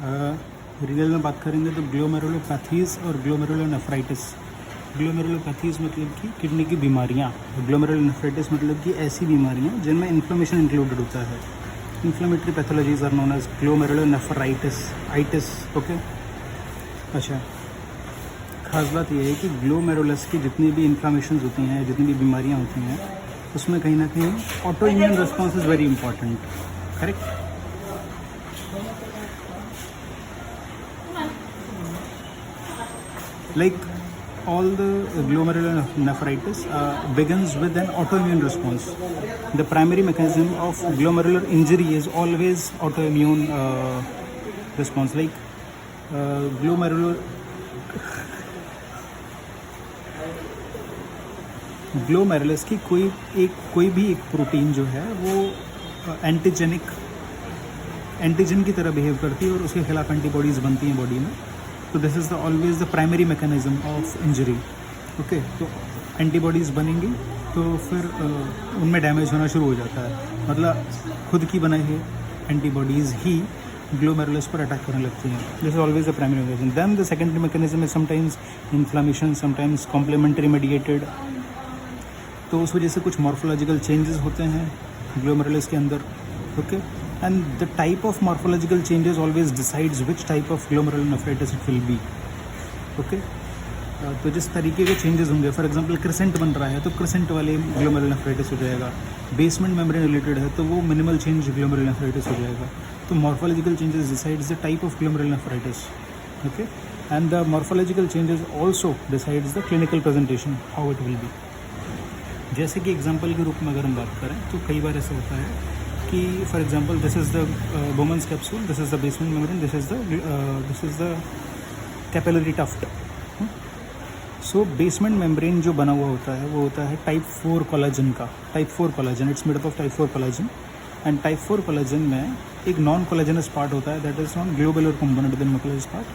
Real में बात करेंगे तो ग्लोमेरुलोपैथीज और ग्लोमेरुलोनेफ्राइटिस। ग्लोमेरुलोपैथीज मतलब कि किडनी की बीमारियाँ, ग्लोमेरुलोनेफ्राइटिस मतलब कि ऐसी बीमारियाँ जिनमें इन्फ्लेमेशन इंक्लूडेड होता है। Inflammatory pathologies are known as glomerulonephritis itis. Okay, अच्छा, खास बात यह है कि ग्लोमेरुलस की जितनी भी इन्फ्लामेशन होती हैं, जितनी भी बीमारियाँ होती हैं, उसमें कहीं ना कहीं auto immune response is very important. Correct. Like all the glomerulonephritis begins with an autoimmune response. The primary mechanism of glomerular injury is always autoimmune response. Like glomerulus की कोई भी एक प्रोटीन जो है वो एंटीजन की तरह बिहेव करती है और उसके खिलाफ एंटीबॉडीज़ बनती हैं बॉडी में। तो this is always the primary mechanism of injury. Okay, तो एंटीबॉडीज़ बनेंगी तो फिर उनमें डैमेज होना शुरू हो जाता है। मतलब खुद की बनाई हुई एंटीबॉडीज़ ही ग्लोमेरुलस पर अटैक करने लगती हैं। This is always the primary mechanism. Then the secondary mechanism is sometimes inflammation, sometimes complementary mediated. तो उस वजह से कुछ मॉर्फोलॉजिकल चेंजेस होते हैं ग्लोमेरुलस के अंदर। Okay, and the type of morphological changes always decides which type of glomerulonephritis it will be. Okay, तो जिस तरीके के चेंजेस होंगे, फॉर एग्जांपल क्रिसेंट बन रहा है तो क्रिसेंट वाले ग्लोमेरुलोनेफ्राइटिस हो जाएगा। बेसमेंट मेम्ब्रेन रिलेटेड है तो वो मिनिमल चेंज ग्लोमेरुलोनेफ्राइटिस हो जाएगा। तो morphological changes decides the type of glomerulonephritis. Okay, and the morphological changes also decides the clinical presentation, how it will be. जैसे कि एग्जाम्पल के रूप में अगर हम बात करें तो कई बार ऐसा होता है कि for example this is the Bowman's capsule, this is the basement membrane, this is the capillary tuft. So basement membrane जो बना हुआ होता है वो होता है टाइप 4 कोलाजन का। Type 4 collagen, it's made up of type 4 collagen. And type 4 collagen में एक नॉन कोलाजनस पार्ट होता है, that is non globular component within nucleus part.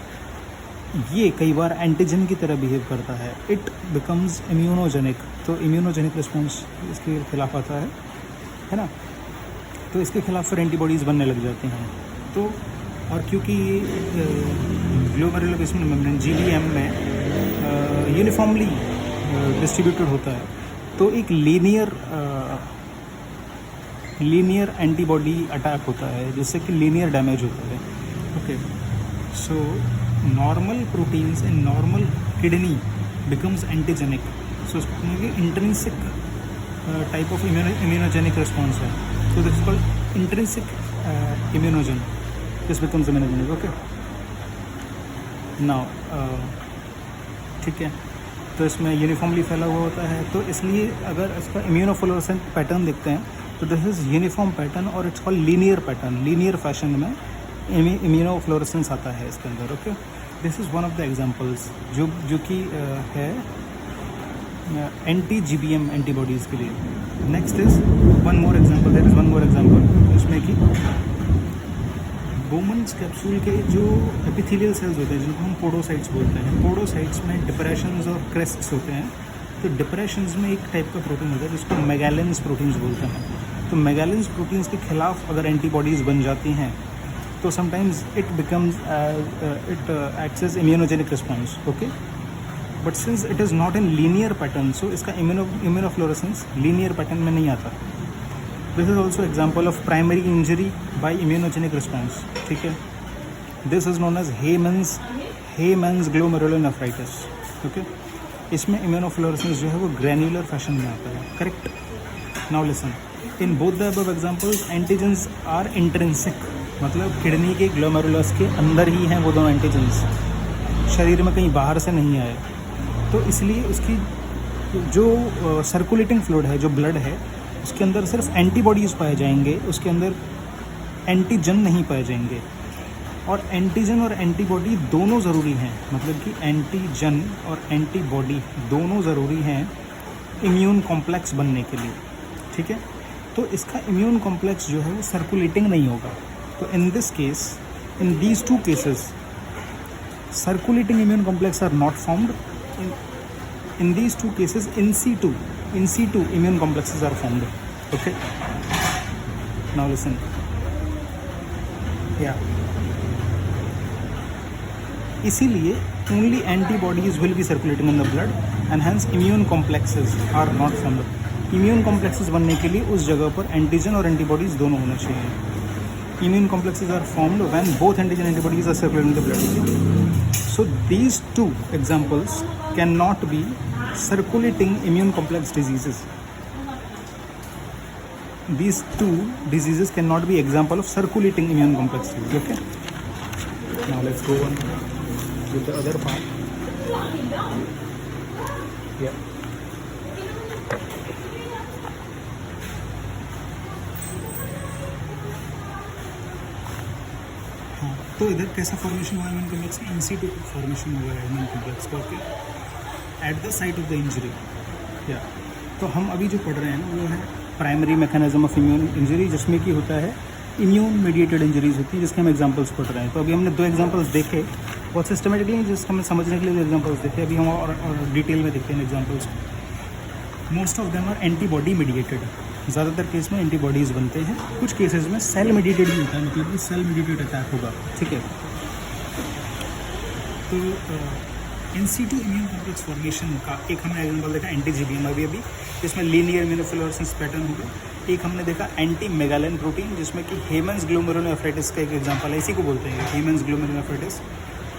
ये कई बार एंटीजन की तरह बिहेव करता है। इट बिकम्स इम्यूनोजेनिक, तो इम्यूनोजेनिक रिस्पॉन्स इसके खिलाफ आता है ना। तो इसके खिलाफ फिर एंटीबॉडीज़ बनने लग जाती हैं। तो और क्योंकि ये ग्लोमेरुलर बेसमेंट मेम्ब्रेन GBM में यूनिफॉर्मली डिस्ट्रीब्यूटेड होता है, तो एक लीनियर एंटीबॉडी अटैक होता है जिससे कि लीनियर डैमेज होता है। Okay, so normal proteins in normal kidney becomes antigenic. So उसको कहेंगे intrinsic type of immunogenic response है। So this is called intrinsic immunogen. This becomes immunogenic. Okay. Now, ठीक है, तो इसमें यूनिफॉर्मली फैला हुआ होता है। तो इसलिए अगर इसका इम्यूनोफ्लोरेसेंट पैटर्न देखते हैं तो दिस इज यूनिफॉर्म पैटर्न और it's called linear pattern. Linear fashion में इम्यूनोफ्लोरेसेंस आता है इसके अंदर। Okay, this is one of the examples जो कि है anti-GBM एंटीबॉडीज़ के लिए। Next is one more example, there is one more example इसमें कि बोमन्स कैप्सूल के जो एपिथेलियल सेल्स होते हैं जिनको हम पोडोसाइट्स बोलते हैं, पोडोसाइट्स में डिप्रेशंस और क्रेस्ट्स होते हैं। तो डिप्रेशंस में एक टाइप का प्रोटीन होता है जिसको मेगालेंस प्रोटीन्स बोलते हैं। तो मेगालेंस प्रोटीन्स के खिलाफ अगर एंटीबॉडीज़ बन जाती हैं तो sometimes it acts as immunogenic response. Okay, but since it is not in linear pattern, so इसका इम्यूनोफ्लोरेसेंस लीनियर पैटर्न में नहीं आता। This is also example of primary injury by immunogenic response. ठीक है, this is known as Heymann's glomerulonephritis. Okay, इसमें immunofluorescence जो है वो ग्रैन्युलर फैशन में आता है। Correct. Now listen, in both the above examples antigens are intrinsic, मतलब किडनी के ग्लोमेरुलस के अंदर ही हैं वो दोनों एंटीजेंस, शरीर में कहीं बाहर से नहीं आए। तो इसलिए उसकी जो सर्कुलेटिंग फ्लूइड है, जो ब्लड है, उसके अंदर सिर्फ एंटीबॉडीज़ पाए जाएंगे, उसके अंदर एंटीजन नहीं पाए जाएंगे। और एंटीजन और एंटीबॉडी दोनों ज़रूरी हैं, मतलब कि एंटीजन और एंटीबॉडी दोनों ज़रूरी हैं इम्यून कॉम्प्लेक्स बनने के लिए। ठीक है, तो इसका इम्यून कॉम्प्लेक्स जो है वो सर्कुलेटिंग नहीं होगा। तो in this case, in these two cases, circulating immune complex are not formed. In these two cases, in situ immune complexes are formed. Okay, now listen. Yeah, इसीलिए only antibodies will be circulating in the blood and hence immune complexes are not formed. Immune complexes बनने के लिए उस जगह पर antigen और antibodies दोनों होना चाहिए। Immune complexes are formed when both antigen antibodies are circulating in the blood. So these two examples can not be circulating immune complex diseases. These two diseases cannot be example of circulating immune complex disease. Okay, now let's go on with the other part. Yeah, हाँ, तो इधर कैसा formation हुआ immune complex का? in-situ formation हुआ है immune complex का। Okay, at the site of the injury. या तो हम अभी जो पढ़ रहे हैं ना वो है primary mechanism of immune injury, जिसमें कि होता है इम्यून मीडिएटेड इंजरीज होती है, जिसके हम एग्जांपल्स पढ़ रहे हैं। तो अभी हमने 2 एग्जांपल्स देखे बहुत सिस्टमेटिकली, जिसको हमें समझने के लिए 2 एग्जांपल्स देखे। अभी हम और डिटेल में देखते हैं examples. Most of them are antibody mediated. ज़्यादातर केस में एंटीबॉडीज़ बनते हैं। कुछ केसेस में सेल मीडिएटेड भी होता है, मतलब कि सेल मीडिएटेड अटैक होगा। ठीक है, तो in-situ इम्यून कॉम्प्लेक्स फॉर्मेशन का एक हमने एग्जांपल देखा एंटी-GBM अभी जिसमें लीनियर इम्यूनोफ्लोरेसेंस पैटर्न होगा। एक हमने देखा एंटी मेगालिन प्रोटीन, जिसमें कि हेमन्स ग्लोमेरुलोनेफ्राइटिस का एक एग्जांपल है, इसी को बोलते हैं हेमन्स ग्लोमेरुलोनेफ्राइटिस।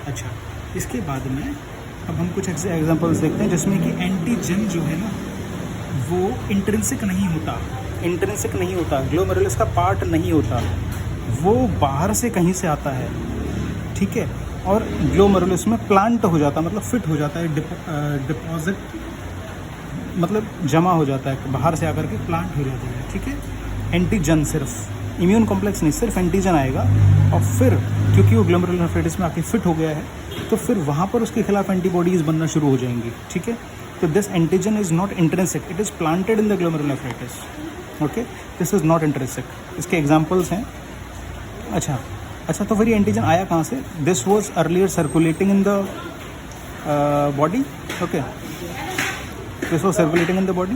अच्छा, इसके बाद में अब हम कुछ एग्जांपल्स देखते हैं जिसमें कि एंटीजन जो है ना वो इंट्रिंसिक नहीं होता, ग्लोमेरुलस का पार्ट नहीं होता, वो बाहर से कहीं से आता है। ठीक है, और ग्लोमेरुलस में प्लांट हो जाता है, मतलब फिट हो जाता है, डिपॉजिट मतलब जमा हो जाता है, बाहर से आकर के प्लांट हो जाता है। ठीक है, एंटीजन, सिर्फ इम्यून कॉम्प्लेक्स नहीं, सिर्फ एंटीजन आएगा और फिर क्योंकि वो ग्लोमेरुलोनेफ्राइटिस में आके फिट हो गया है तो फिर वहाँ पर उसके खिलाफ एंटीबॉडीज बनना शुरू हो जाएंगी। ठीक है, तो this antigen is not intrinsic, it is planted in the glomerulonephritis. Okay, this is not intrinsic. इसके एग्जाम्पल्स हैं। अच्छा, तो फिर ये एंटीजन आया कहाँ से? This was earlier circulating in the body. Okay, this was circulating in the body.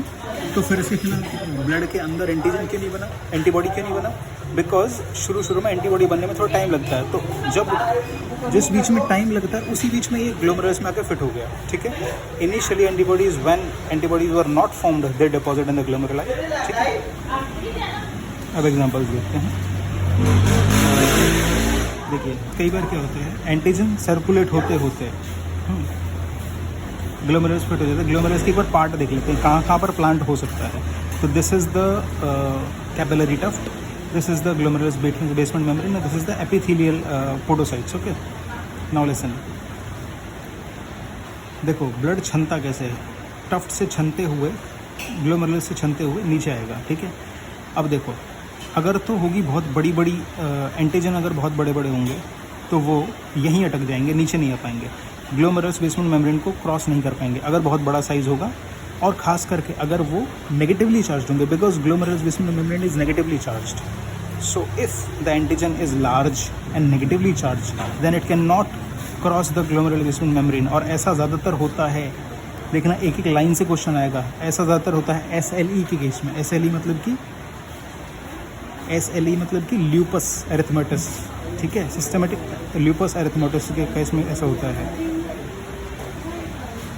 तो फिर इसके खिलाफ ब्लड के अंदर एंटीजन क्यों नहीं बना, एंटीबॉडी क्यों नहीं बना? बिकॉज शुरू में एंटीबॉडी बनने में थोड़ा टाइम लगता है। तो जब जिस बीच में टाइम लगता है उसी बीच में ये ग्लोमेरुलस में आकर फिट हो गया। ठीक है, initially antibodies when antibodies were not formed they deposit in the glomeruli. ठीक है, अब एग्जांपल्स देखते हैं। देखिए, कई बार क्या होता है, एंटीजन सर्कुलेट होते ग्लोमेरुलस फिट हो जाता है। ग्लोमेरुलस के एक बार पार्ट देख लेते हैं कहाँ पर प्लांट हो सकता है। तो this is the capillary tuft, this is the glomerulus basement membrane, this is the epithelial podocytes. Okay, now listen. देखो ब्लड छनता कैसे है, टफ्ट से छनते हुए, ग्लोमेरुलस से छनते हुए नीचे आएगा। ठीक है, अब देखो अगर तो होगी बहुत बड़ी एंटीजन, अगर बहुत बड़े होंगे तो वो यहीं अटक जाएंगे, नीचे नहीं आ पाएंगे, ग्लोमेरुलस बेसमेंट मेम्ब्रेन को क्रॉस नहीं कर पाएंगे अगर बहुत बड़ा साइज़ होगा, और ख़ास करके अगर वो नेगेटिवली चार्ज होंगे, because glomerulus basement membrane is negatively charged. So if the antigen is large and negatively charge, then it can not cross the glomerulus basement membrane. और ऐसा ज़्यादातर होता है, देखना एक लाइन से क्वेश्चन आएगा, ऐसा ज़्यादातर होता है SLE के केस में। SLE मतलब कि ल्यूपस एरिथमेटस। ठीक है, सिस्टमेटिक ल्यूपस एरिथमेटस के केस में ऐसा होता है।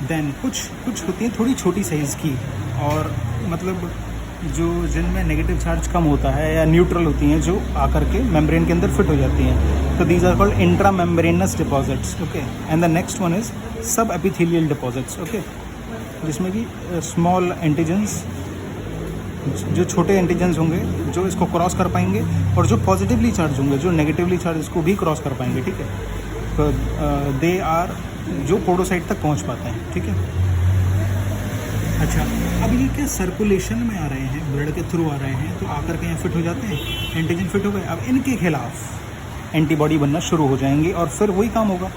देन कुछ होती हैं थोड़ी छोटी साइज़ की, और मतलब जो जिनमें नेगेटिव चार्ज कम होता है या न्यूट्रल होती हैं, जो आकर के मेम्ब्रेन के अंदर फिट हो जाती हैं। तो these are called intramembranous deposits. Okay, and the next one is subepithelial deposits. Okay, जिसमें कि स्मॉल एंटीजन्स, जो छोटे एंटीजन्स होंगे जो इसको क्रॉस कर पाएंगे, और जो पॉजिटिवली चार्ज होंगे, जो नेगेटिवली चार्ज इसको भी क्रॉस कर पाएंगे। ठीक है, तो दे आर जो पोडोसाइट तक पहुंच पाते हैं। ठीक है, अच्छा, अब ये क्या सर्कुलेशन में आ रहे हैं, ब्लड के थ्रू आ रहे हैं, तो आकर के यहाँ फिट हो जाते हैं, एंटीजन फिट हो गए। अब इनके खिलाफ एंटीबॉडी बनना शुरू हो जाएंगी, और फिर वही काम होगा,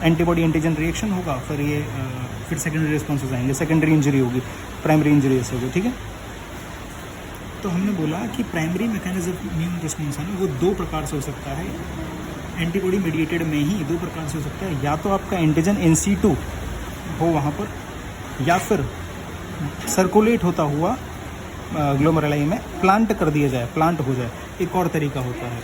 एंटीबॉडी एंटीजन रिएक्शन होगा, फिर ये फिर सेकेंडरी रिस्पॉन्सेज आएंगे, सेकेंडरी इंजरी होगी, प्राइमरी इंजरी ऐसे होगी। ठीक है, तो हमने बोला कि प्राइमरी मैकेनिज्म इम्यून रिस्पॉन्स है ना, वो 2 प्रकार से हो सकता है, एंटीबॉडी मीडिएटेड में ही 2 प्रकार से हो सकता है। या तो आपका एंटीजन in-situ हो वहाँ पर, या फिर सर्कुलेट होता हुआ ग्लोमेरुलाई में प्लांट कर दिया जाए, प्लांट हो जाए। एक और तरीका होता है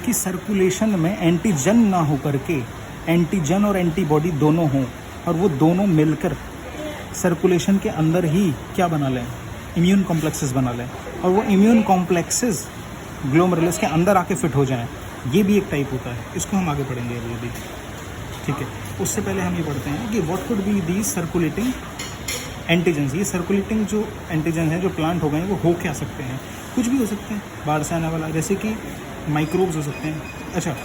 कि सर्कुलेशन में एंटीजन ना हो करके एंटीजन और एंटीबॉडी दोनों हों और वो दोनों मिलकर सर्कुलेशन के अंदर ही क्या बना लें, इम्यून कॉम्प्लेक्सेस बना लें, और वो इम्यून कॉम्प्लेक्सेस ग्लोमेरुलस के अंदर आके फिट हो जाएं। ये भी एक टाइप होता है, इसको हम आगे पढ़ेंगे अभी। ठीक है, उससे पहले हम ये पढ़ते हैं कि what could be the circulating antigens. ये सर्कुलेटिंग जो एंटीजन है, जो प्लांट हो गए हैं, वो हो क्या सकते हैं? कुछ भी हो सकते हैं बाहर से आने वाला, जैसे कि माइक्रोब्स हो सकते हैं। अच्छा,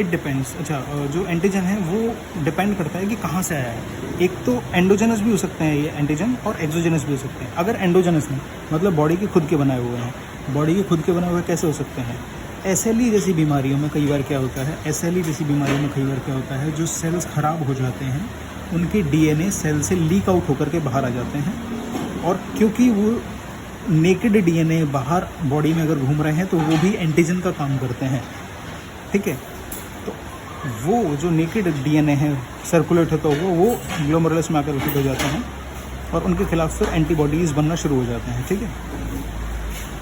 इट डिपेंड्स। अच्छा, जो एंटीजन है वो डिपेंड करता है कि कहाँ से आया है। एक तो एंडोजेनस भी हो सकते हैं ये एंटीजन, और एक्सोजेनस भी हो सकते हैं। अगर एंडोजेनस में मतलब बॉडी के खुद के बनाए हुए हैं, बॉडी के खुद के बनाए हुए कैसे हो सकते हैं? SLE जैसी बीमारियों में कई बार क्या होता है, SLE जैसी बीमारियों में कई बार क्या होता है, जो सेल्स ख़राब हो जाते हैं उनके DNA सेल से लीक आउट होकर के बाहर आ जाते हैं, और क्योंकि वो नेकेड DNA बाहर बॉडी में अगर घूम रहे हैं तो वो भी एंटीजन का काम करते हैं। ठीक है, तो वो जो नेकेड DNA है सर्कुलेट होता हुआ वो ग्लोमेरुलस में आकर फिट हो जाते हैं और उनके खिलाफ फिर एंटीबॉडीज़ बनना शुरू हो जाते हैं। ठीक है,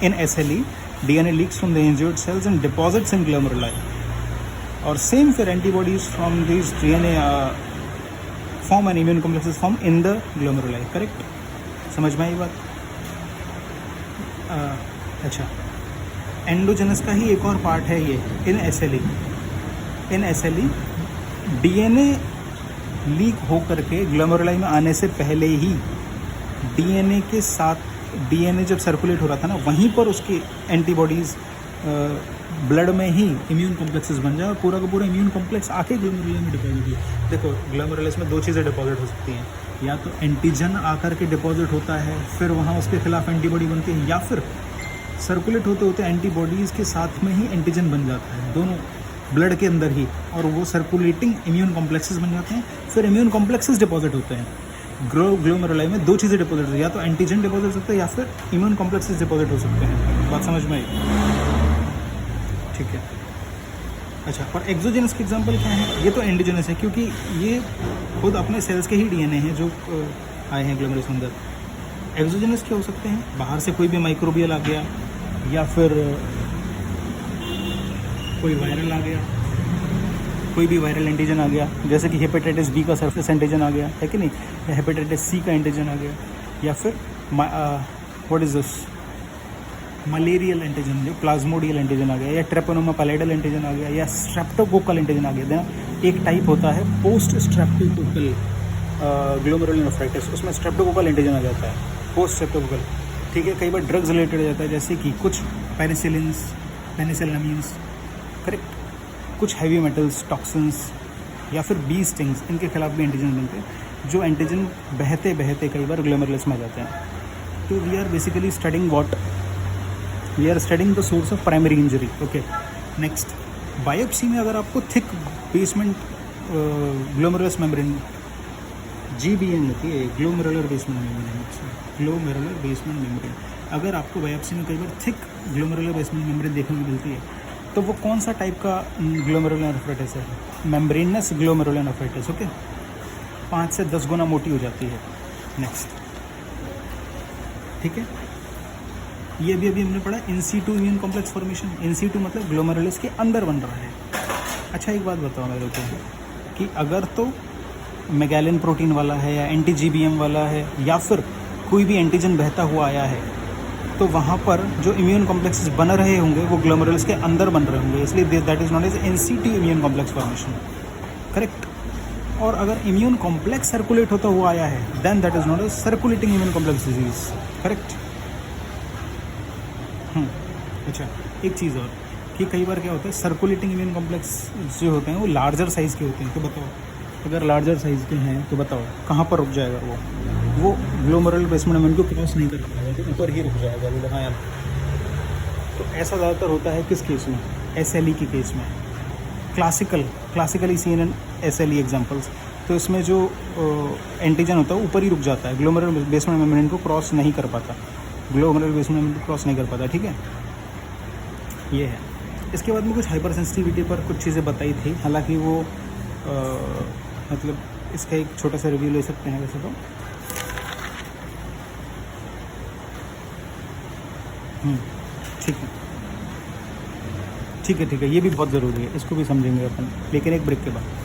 इन SLE DNA leaks from the injured cells and deposits in glomeruli, और सेम फिर antibodies from this DNA form and immune complexes form in the glomeruli. Correct, समझ में आई बात? अच्छा, एंडोजेनस का ही एक और पार्ट है ये इन SLE। इन SLE DNA लीक हो करके ग्लोमेरुलाई में आने से पहले ही DNA के साथ DNA जब सर्कुलेट हो रहा था ना, वहीं पर उसकी एंटीबॉडीज़ ब्लड में ही इम्यून कॉम्प्लेक्सेस बन जाए और पूरा का पूरा इम्यून कॉम्प्लेक्स आके ग्लोमेरुलस में डिपॉजिट हो। देखो, ग्लोमेरुलस में दो चीज़ें डिपॉजिट हो सकती हैं, या तो एंटीजन आकर के डिपॉजिट होता है, फिर वहाँ उसके खिलाफ एंटीबॉडी बनती है, या फिर सर्कुलेट होते होते एंटीबॉडीज़ के साथ में ही एंटीजन बन जाता है, दोनों ब्लड के अंदर ही, और वो सर्कुलेटिंग इम्यून कॉम्प्लेक्सेस बन जाते हैं। फिर इम्यून कॉम्प्लेक्सेस डिपॉजिट होते हैं। ग्लोमेरुलाई में दो चीज़ें डिपॉजिट होती है, या तो एंटीजन डिपॉजिट हो सकता है या फिर इम्यून कॉम्प्लेक्सेस डिपॉजिट हो सकते हैं। बात समझ में आई? ठीक है। अच्छा, और एक्सोजेनस के एग्जांपल क्या है? ये तो एंडोजेनस है क्योंकि ये खुद अपने सेल्स के ही DNA हैं जो आए हैं ग्लोमेरुलस के अंदर। एक्सोजेनस क्या हो सकते हैं? बाहर से कोई भी माइक्रोबियल आ गया, या फिर कोई वायरल आ गया, कोई भी वायरल एंटीजन आ गया, जैसे कि हेपेटाइटिस B का सरफेस एंटीजन आ गया है कि नहीं, या हेपेटाइटिस C का एंटीजन आ गया, या फिर what is this malarial antigen, जो प्लाज्मोडियल एंटीजन आ गया, या ट्रेपोनोमा पैलेडल एंटीजन आ गया, या स्ट्रेप्टोकोकल एंटीजन आ गया। देन एक टाइप होता है पोस्ट स्ट्रेप्टोकोकल ग्लोमेरुलोनेफ्राइटिस, उसमें स्ट्रेप्टोकोकल एंटीजन आ जाता है, पोस्ट स्ट्रेप्टोकोकल। ठीक है, कई बार ड्रग्स रिलेटेड आ जाता है, जैसे कि कुछ पेनिसिलिन्स, करेक्ट, कुछ हैवी मेटल्स, टॉक्सिन्स, या फिर बी स्टिंग्स, इनके खिलाफ भी एंटीजन बनते हैं, जो एंटीजन बहते बहते कई बार ग्लोमेरुलस में आ जाते हैं। तो we are basically studying what we are studying the source of primary injury. Okay, next, biopsy में अगर आपको thick basement glomerulus membrane GBM होती है, glomerular basement membrane, glomerular basement membrane, अगर आपको बायोप्सी में कई बार थिक ग्लोमेरुलर बेसमेंट मेम्ब्रेन देखने को मिलती है, तो वो कौन सा टाइप का ग्लोमेरुलोनेफ्राइटिस है? Membranes glomerulonephritis. ओके, 5 से 10 गुना मोटी हो जाती है। नेक्स्ट, ठीक है, ये भी अभी हमने पढ़ा in situ immune complex formation. In situ मतलब ग्लोमेरुलस के अंदर बन रहा है। अच्छा, एक बात बताओ मेरे को कि अगर तो मैगेलिन प्रोटीन वाला है, या एंटी-GBM वाला है, या फिर कोई भी एंटीजन बहता हुआ आया है, तो वहाँ पर जो इम्यून कॉम्प्लेक्सेस बन रहे होंगे वो ग्लोमेरुलस के अंदर बन रहे होंगे, इसलिए that is not as in situ immune complex formation. Correct. और अगर इम्यून कॉम्प्लेक्स सर्कुलेट होता हुआ आया है, then that is not as circulating immune complex disease. Correct. अच्छा, एक चीज़ और कि कई बार क्या होता है, सर्कुलेटिंग इम्यून कॉम्प्लेक्स जो होते हैं वो लार्जर साइज़ के होते हैं। तो बताओ, अगर लार्जर साइज़ के हैं तो बताओ कहाँ पर रुक जाएगा वो ग्लोमेरुलर बेसमेंट मेम्ब्रेन को क्रॉस नहीं कर पाएगा, तो ऊपर ही रुक जाएगा वो लगाया। तो ऐसा ज़्यादातर होता है किस केस में? SLE के केस में। Classically seen in SLE examples. तो इसमें जो एंटीजन होता है ऊपर ही रुक जाता है, ग्लोमेरुलर बेसमेंट मेम्ब्रेन को क्रॉस नहीं कर पाता, ग्लोमेरुलर बेसमेंट मेम्ब्रेन को क्रॉस नहीं कर पाता। ठीक है, ये है। इसके बाद में कुछ हाइपर सेंसिटिविटी पर कुछ चीज़ें बताई थी, हालांकि वो मतलब इसका एक छोटा सा रिव्यू ले सकते हैं वैसे तो। ठीक है, ठीक है, ये भी बहुत ज़रूरी है, इसको भी समझेंगे अपन, लेकिन एक ब्रेक के बाद।